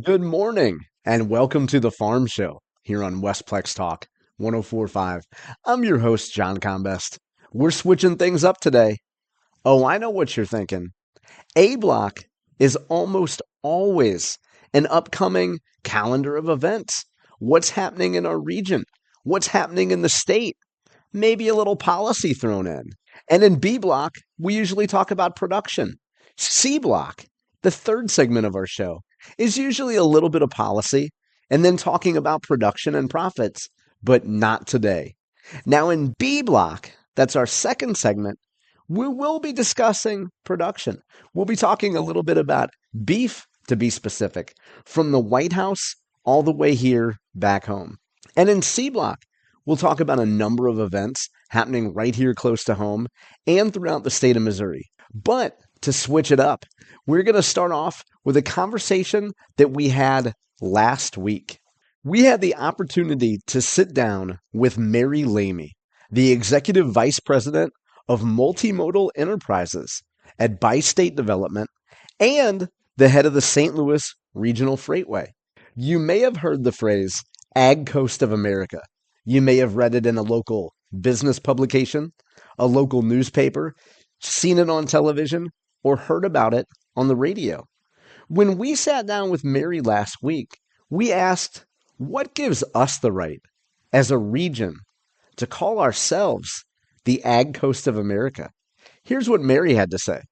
Good morning and welcome to the Farm Show here on Westplex Talk 1045. I'm your host, John Combest. We're switching things up today. Oh, I know what you're thinking. A Block is almost always an upcoming calendar of events. What's happening in our region? What's happening in the state? Maybe a little policy thrown in. And in B Block, we usually talk about production. C Block, the third segment of our show, is usually a little bit of policy and then talking about production and profits, but not today. Now in B Block, that's our second segment, we will be discussing production. We'll be talking a little bit about beef, to be specific, from the White House all the way here back home. And in C Block, we'll talk about a number of events happening right here close to home and throughout the state of Missouri. But to switch it up, we're going to start off with a conversation that we had last week. We had the opportunity to sit down with Mary Lamie, the Executive Vice President of Multimodal Enterprises at Bi-State Development and the head of the St. Louis Regional Freightway. You may have heard the phrase Ag Coast of America. You may have read it in a local business publication, a local newspaper, seen it on television, or heard about it on the radio. When we sat down with Mary last week, we asked, what gives us the right as a region to call ourselves the Ag Coast of America? Here's what Mary had to say.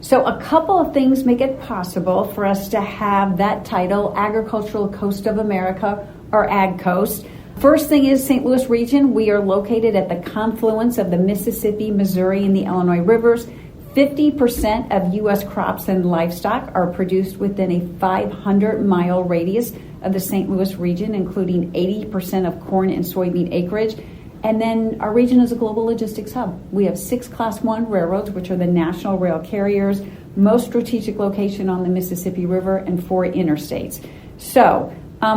So a couple of things make it possible for us to have that title, Agricultural Coast of America or Ag Coast. First thing is St. Louis region. We are located at the confluence of the Mississippi, Missouri, and the Illinois rivers. 50% of U.S. crops and livestock are produced within a 500-mile radius of the St. Louis region, including 80% of corn and soybean acreage. And then our region is a global logistics hub. We have 6 Class 1 railroads, which are the national rail carriers, most strategic location on the Mississippi River, and 4 interstates. So,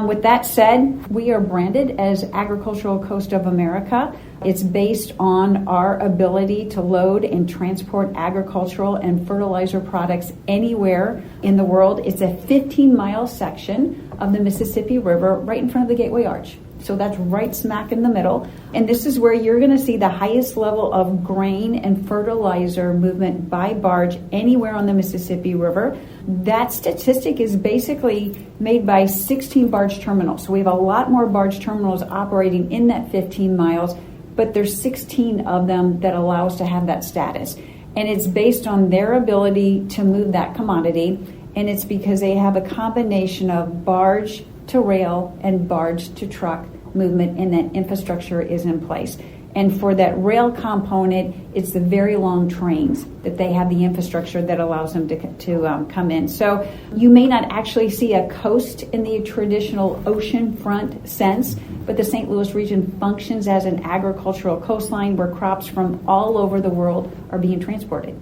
with that said, we are branded as Agricultural Coast of America. It's based on our ability to load and transport agricultural and fertilizer products anywhere in the world. It's a 15-mile section of the Mississippi River right in front of the Gateway Arch. So that's right smack in the middle. And this is where you're going to see the highest level of grain and fertilizer movement by barge anywhere on the Mississippi River. That statistic is basically made by 16 barge terminals. So we have a lot more barge terminals operating in that 15 miles, but there's 16 of them that allow us to have that status. And it's based on their ability to move that commodity. And it's because they have a combination of barge to rail and barge to truck movement, and that infrastructure is in place. And for that rail component, it's the very long trains that they have the infrastructure that allows them to come in. So you may not actually see a coast in the traditional oceanfront sense, but the St. Louis region functions as an agricultural coastline where crops from all over the world are being transported.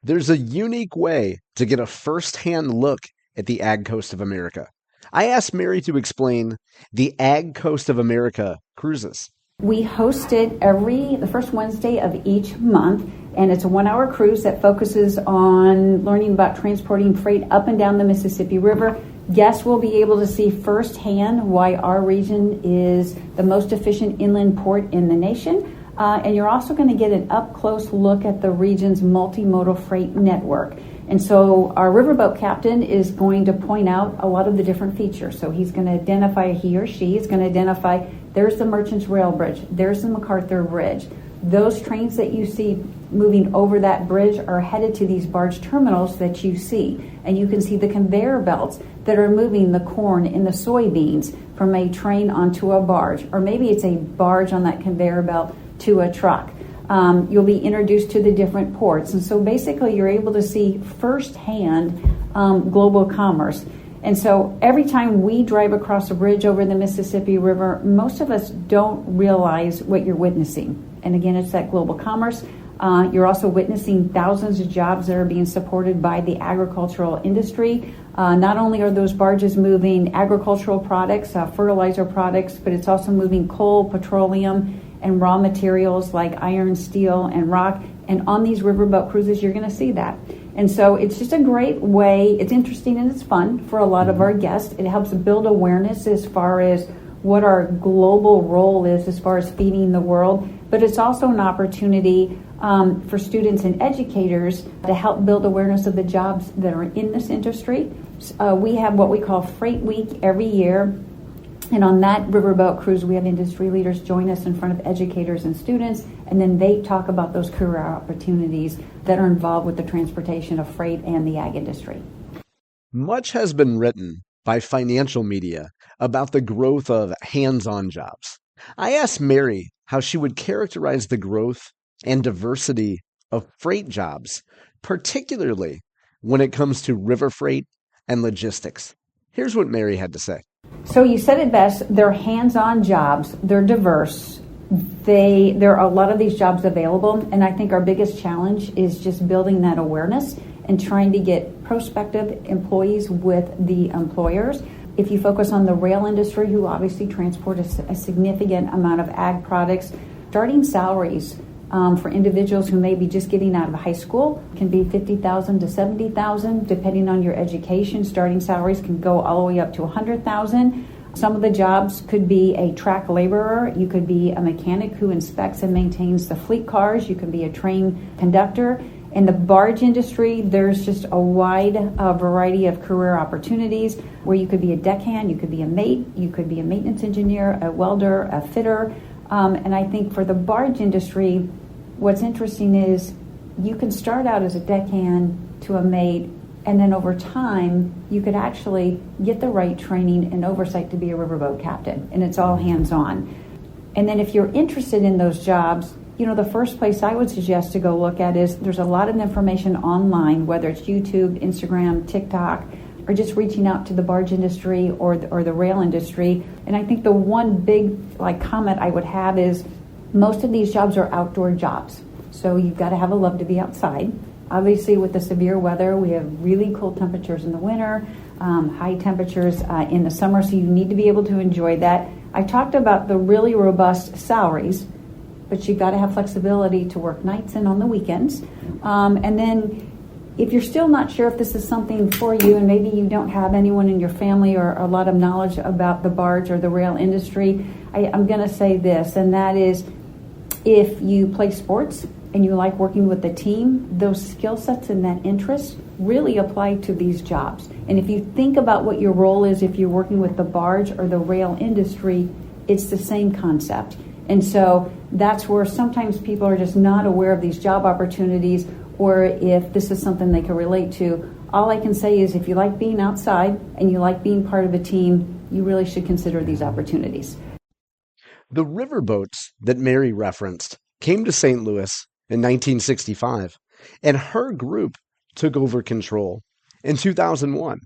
There's a unique way to get a first-hand look at the Ag Coast of America. I asked Mary to explain the Ag Coast of America cruises. We host it the first Wednesday of each month, and it's a 1-hour cruise that focuses on learning about transporting freight up and down the Mississippi River. Guests will be able to see firsthand why our region is the most efficient inland port in the nation. And you're also going to get an up-close look at the region's multimodal freight network. And so our riverboat captain is going to point out a lot of the different features. So he's going to identify, he or she is going to identify, there's the Merchants Rail Bridge, there's the MacArthur Bridge. Those trains that you see moving over that bridge are headed to these barge terminals that you see. And you can see the conveyor belts that are moving the corn and the soybeans from a train onto a barge. Or maybe it's a barge on that conveyor belt to a truck. You'll be introduced to the different ports. And so basically you're able to see firsthand global commerce. And so every time we drive across a bridge over the Mississippi River, most of us don't realize what you're witnessing. And again, it's that global commerce. You're also witnessing thousands of jobs that are being supported by the agricultural industry. Not only are those barges moving agricultural products, fertilizer products, but it's also moving coal, petroleum, and raw materials like iron, steel, and rock. And on these riverboat cruises, you're going to see that. And so it's just a great way. It's interesting and it's fun for a lot of our guests. It helps build awareness as far as what our global role is as far as feeding the world. But it's also an opportunity for students and educators to help build awareness of the jobs that are in this industry. We have what we call Freight Week every year. And on that riverboat cruise, we have industry leaders join us in front of educators and students, and then they talk about those career opportunities that are involved with the transportation of freight and the ag industry. Much has been written by financial media about the growth of hands-on jobs. I asked Mary how she would characterize the growth and diversity of freight jobs, particularly when it comes to river freight and logistics. Here's what Mary had to say. So you said it best. They're hands-on jobs. They're diverse. There are a lot of these jobs available, and I think our biggest challenge is just building that awareness and trying to get prospective employees with the employers. If you focus on the rail industry, who obviously transport a significant amount of ag products, starting salaries for individuals who may be just getting out of high school can be $50,000 to $70,000, depending on your education. Starting salaries can go all the way up to $100,000. Some of the jobs could be a track laborer. You could be a mechanic who inspects and maintains the fleet cars. You can be a train conductor. In the barge industry, there's just a wide variety of career opportunities where you could be a deckhand, you could be a mate, you could be a maintenance engineer, a welder, a fitter. And I think for the barge industry, what's interesting is you can start out as a deckhand to a mate, and then over time, you could actually get the right training and oversight to be a riverboat captain, and it's all hands-on. And then if you're interested in those jobs, the first place I would suggest to go look at is there's a lot of information online, whether it's YouTube, Instagram, TikTok, or just reaching out to the barge industry or the rail industry. And I think the one big comment I would have is most of these jobs are outdoor jobs. So you've got to have a love to be outside. Obviously, with the severe weather, we have really cold temperatures in the winter, high temperatures in the summer, so you need to be able to enjoy that. I talked about the really robust salaries, but you've got to have flexibility to work nights and on the weekends. And then if you're still not sure if this is something for you, and maybe you don't have anyone in your family or a lot of knowledge about the barge or the rail industry, I'm going to say this, and that is if you play sports and you like working with the team, those skill sets and that interest really apply to these jobs. And if you think about what your role is if you're working with the barge or the rail industry, it's the same concept. And so that's where sometimes people are just not aware of these job opportunities, or if this is something they can relate to. All I can say is if you like being outside and you like being part of a team, you really should consider these opportunities. The riverboats that Mary referenced came to St. Louis in 1965, and her group took over control in 2001.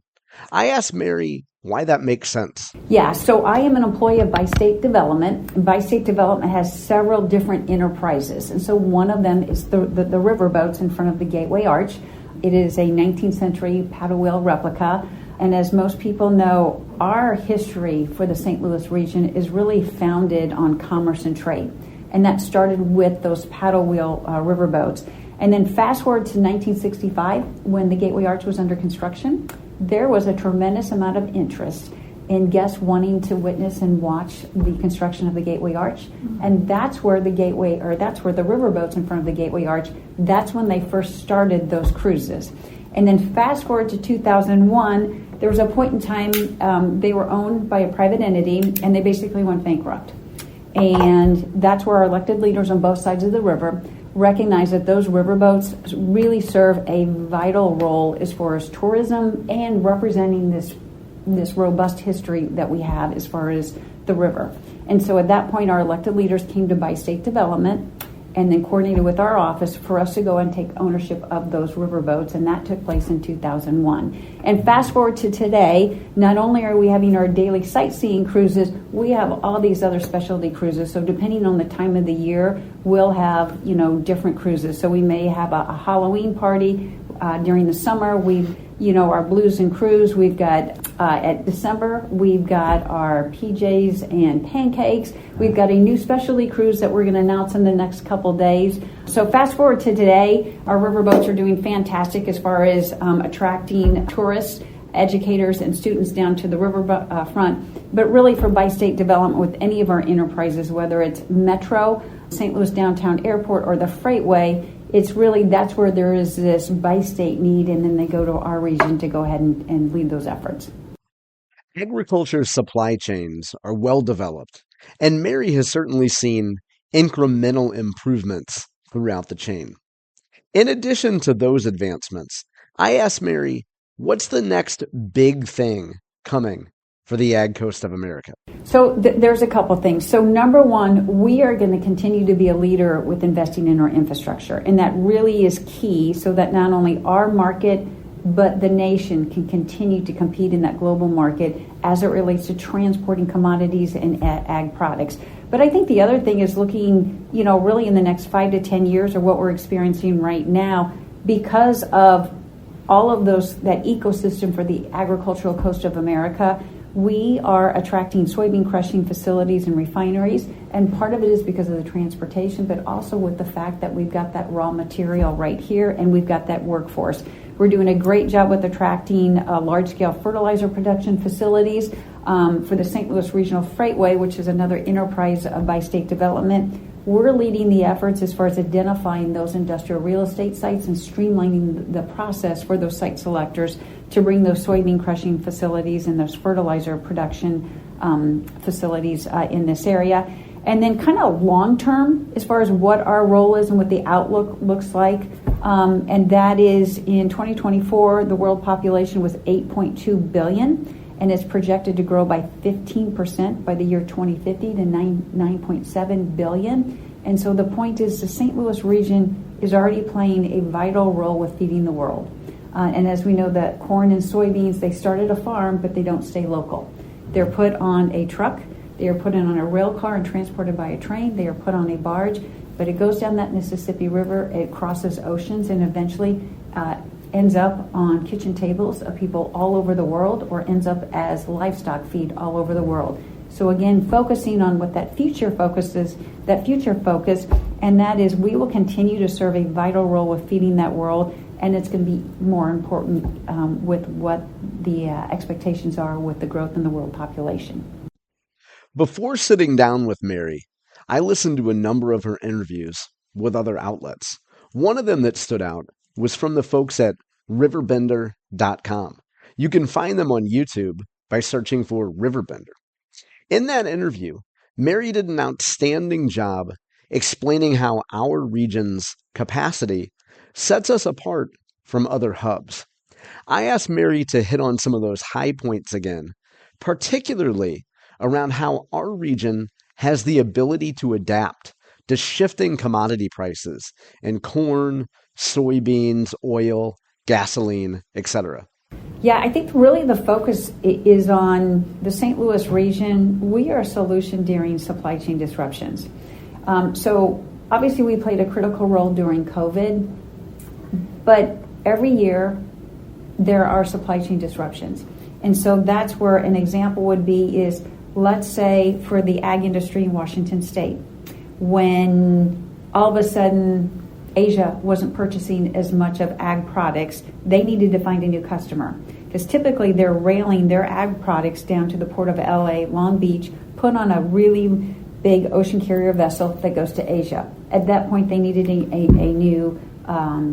I asked Mary why that makes sense. Yeah, so I am an employee of Bi-State Development. And Bi-State Development has several different enterprises. And so one of them is the riverboats in front of the Gateway Arch. It is a 19th century paddle wheel replica. And as most people know, our history for the St. Louis region is really founded on commerce and trade. And that started with those paddle wheel riverboats. And then fast forward to 1965, when the Gateway Arch was under construction, there was a tremendous amount of interest in guests wanting to witness and watch the construction of the Gateway Arch. Mm-hmm. And that's where the riverboats in front of the Gateway Arch, that's when they first started those cruises. And then fast forward to 2001, there was a point in time they were owned by a private entity, and they basically went bankrupt. And that's where our elected leaders on both sides of the river recognize that those riverboats really serve a vital role as far as tourism and representing this robust history that we have as far as the river. And so at that point, our elected leaders came to Bi-State Development and then coordinated with our office for us to go and take ownership of those riverboats, and that took place in 2001. And fast forward to today, not only are we having our daily sightseeing cruises, we have all these other specialty cruises. So depending on the time of the year, we'll have different cruises. So we may have a Halloween party during the summer. We've our blues and crews. We've got at December, we've got our PJs and pancakes. We've got a new specialty cruise that we're going to announce in the next couple days. So fast forward to today, our riverboats are doing fantastic as far as attracting tourists, educators, and students down to the river front, but really for bi-state development with any of our enterprises, whether it's Metro, St. Louis Downtown Airport, or the Freightway. It's really, that's where there is this bi-state need, and then they go to our region to go ahead and lead those efforts. Agriculture's supply chains are well developed, and Mary has certainly seen incremental improvements throughout the chain. In addition to those advancements, I asked Mary, what's the next big thing coming for the Ag Coast of America? So there's a couple things. So number one, we are going to continue to be a leader with investing in our infrastructure. And that really is key so that not only our market, but the nation can continue to compete in that global market as it relates to transporting commodities and ag products. But I think the other thing is looking, really in the next 5 to 10 years, or what we're experiencing right now, because of all of that ecosystem for the agricultural coast of America. We are attracting soybean crushing facilities and refineries, and part of it is because of the transportation, but also with the fact that we've got that raw material right here, and we've got that workforce. We're doing a great job with attracting large-scale fertilizer production facilities for the St. Louis Regional Freightway, which is another enterprise of bi-state development. We're leading the efforts as far as identifying those industrial real estate sites and streamlining the process for those site selectors to bring those soybean crushing facilities and those fertilizer production facilities in this area. And then kind of long term, as far as what our role is and what the outlook looks like, and that is in 2024, the world population was 8.2 billion, and it's projected to grow by 15% by the year 2050 to 9.7 billion. And so the point is the St. Louis region is already playing a vital role with feeding the world. And as we know, that corn and soybeans, they start at a farm, but they don't stay local. They're put on a truck, they are put in on a rail car and transported by a train, they are put on a barge, but it goes down that Mississippi River, it crosses oceans, and eventually ends up on kitchen tables of people all over the world, or ends up as livestock feed all over the world. So again, focusing on what that future focus is, and that is we will continue to serve a vital role with feeding that world, and it's going to be more important with what the expectations are with the growth in the world population. Before sitting down with Mary, I listened to a number of her interviews with other outlets. One of them that stood out was from the folks at riverbender.com. You can find them on YouTube by searching for Riverbender. In that interview, Mary did an outstanding job explaining how our region's capacity sets us apart from other hubs. I asked Mary to hit on some of those high points again, particularly around how our region has the ability to adapt to shifting commodity prices in corn, soybeans, oil, gasoline, etc. Yeah, I think really the focus is on the St. Louis region. We are a solution during supply chain disruptions. So obviously we played a critical role during COVID, but every year there are supply chain disruptions. And so that's where an example would be is, let's say for the ag industry in Washington State, when all of a sudden Asia wasn't purchasing as much of ag products, they needed to find a new customer. Because typically they're railing their ag products down to the port of LA, Long Beach, put on a really big ocean carrier vessel that goes to Asia. At that point, they needed a new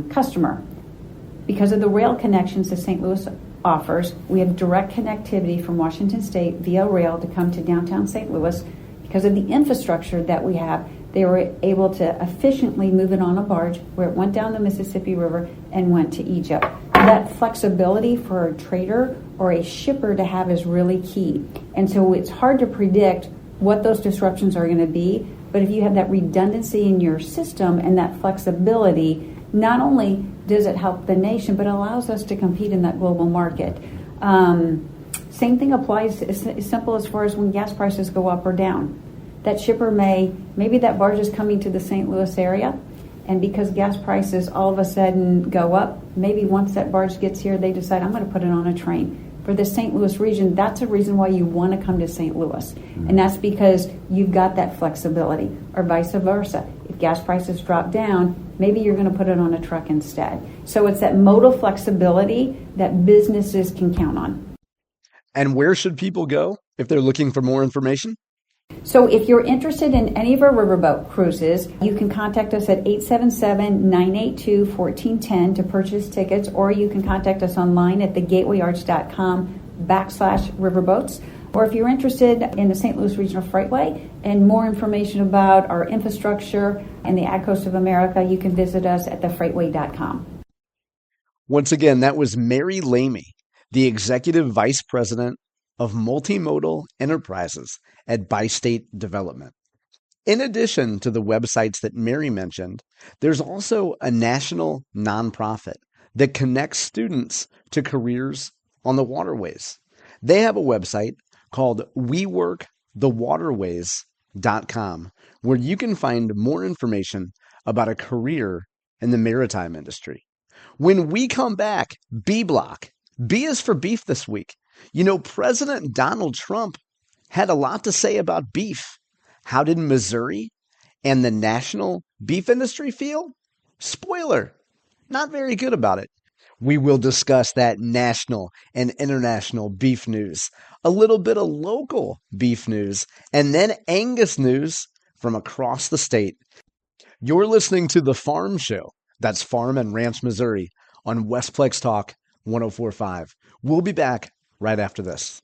customer. Because of the rail connections that St. Louis offers, we have direct connectivity from Washington State via rail to come to downtown St. Louis. Because of the infrastructure that we have, they were able to efficiently move it on a barge where it went down the Mississippi River and went to Egypt. That flexibility for a trader or a shipper to have is really key. And so it's hard to predict what those disruptions are going to be, but if you have that redundancy in your system and that flexibility, not only does it help the nation, but it allows us to compete in that global market. Same thing applies, as simple as far as when gas prices go up or down. That shipper maybe that barge is coming to the St. Louis area, And because gas prices all of a sudden go up, maybe once that barge gets here, they decide, I'm going to put it on a train. For the St. Louis region, that's a reason why you want to come to St. Louis. And that's because you've got that flexibility, or vice versa. If gas prices drop down, maybe you're going to put it on a truck instead. So it's that modal flexibility that businesses can count on. And where should people go if they're looking for more information? So if you're interested in any of our riverboat cruises, you can contact us at 877-982-1410 to purchase tickets, or you can contact us online at thegatewayarch.com/riverboats. Or if you're interested in the St. Louis Regional Freightway and more information about our infrastructure and the Ag Coast of America, you can visit us at thefreightway.com. Once again, that was Mary Lamie, the Executive Vice President of Multimodal Enterprises at Bi-State Development. In addition to the websites that Mary mentioned, there's also a national nonprofit that connects students to careers on the waterways. They have a website called WeWorkTheWaterways.com, where you can find more information about a career in the maritime industry. When we come back, B Block. B is for beef this week. You know, President Donald Trump had a lot to say about beef. How did Missouri and the national beef industry feel? Spoiler, not very good about it. We will discuss that national and international beef news, a little bit of local beef news, and then Angus news from across the state. You're listening to The Farm Show. That's Farm and Ranch, Missouri, on Westplex Talk 104.5. We'll be back right after this.